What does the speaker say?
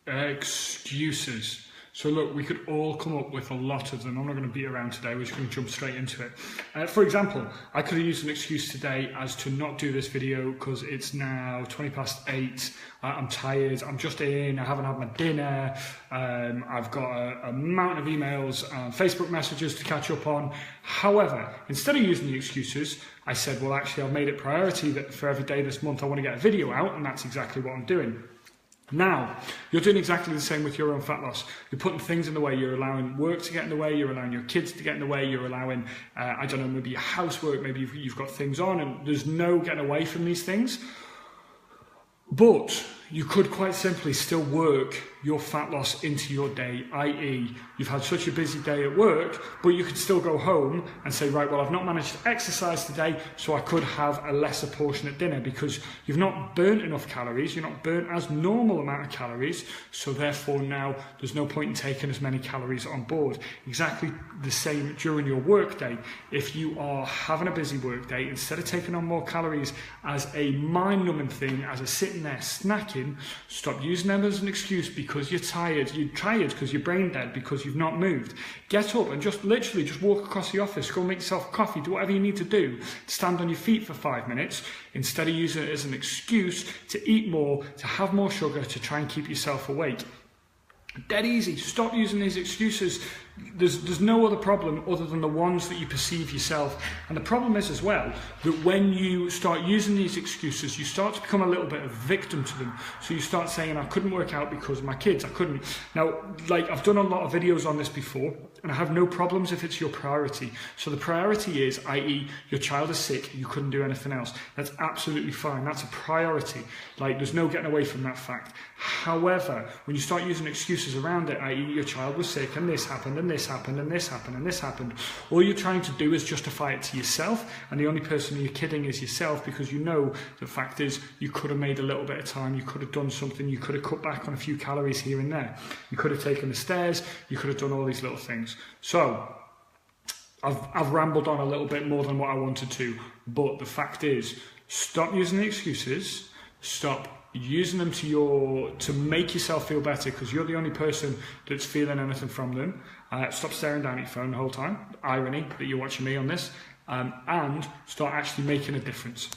Excuses. So look, we could all come up with a lot of them. I'm not going to beat around today, we're just going to jump straight into it. For example, I could have used an excuse today as to not do this video because it's now 8:20. I'm tired, I'm just in, I haven't had my dinner, I've got a amount of emails and Facebook messages to catch up on. However, instead of using the excuses, I said, well, actually, I've made it priority that for every day this month I want to get a video out, and that's exactly what I'm doing. Now, you're doing exactly the same with your own fat loss. You're putting things in the way, you're allowing work to get in the way, you're allowing your kids to get in the way, you're allowing, I don't know, maybe your housework, maybe you've got things on, and there's no getting away from these things. But you could quite simply still work your fat loss into your day, i.e. you've had such a busy day at work, but you could still go home and say, right, well, I've not managed to exercise today, so I could have a lesser portion at dinner because you've not burnt enough calories, you're not burnt as normal amount of calories, so therefore now there's no point in taking as many calories on board. Exactly the same during your work day. If you are having a busy work day, instead of taking on more calories as a mind-numbing thing, as a sitting there snacking, stop using them as an excuse because you're tired because you're brain dead, because you've not moved. Get up and just literally just walk across the office, go make yourself a coffee, do whatever you need to do, stand on your feet for 5 minutes, instead of using it as an excuse to eat more, to have more sugar, to try and keep yourself awake. Dead easy. Stop using these excuses. There's no other problem other than the ones that you perceive yourself. And the problem is as well that when you start using these excuses, you start to become a little bit of a victim to them. So you start saying, I couldn't work out because of my kids, I couldn't. Now, like, I've done a lot of videos on this before, and I have no problems if it's your priority. So the priority is, i.e. your child is sick, you couldn't do anything else. That's absolutely fine. That's a priority. Like, there's no getting away from that fact. However, when you start using excuses around it, i.e. your child was sick and this happened and this happened and this happened and this happened, all you're trying to do is justify it to yourself, and the only person you're kidding is yourself, because you know the fact is you could have made a little bit of time, you could have done something, you could have cut back on a few calories here and there, you could have taken the stairs, you could have done all these little things. So I've rambled on a little bit more than what I wanted to, but the fact is, stop using the excuses, stop using them to make yourself feel better, because you're the only person that's feeling anything from them. Stop staring down at your phone the whole time. Irony that you're watching me on this, and start actually making a difference.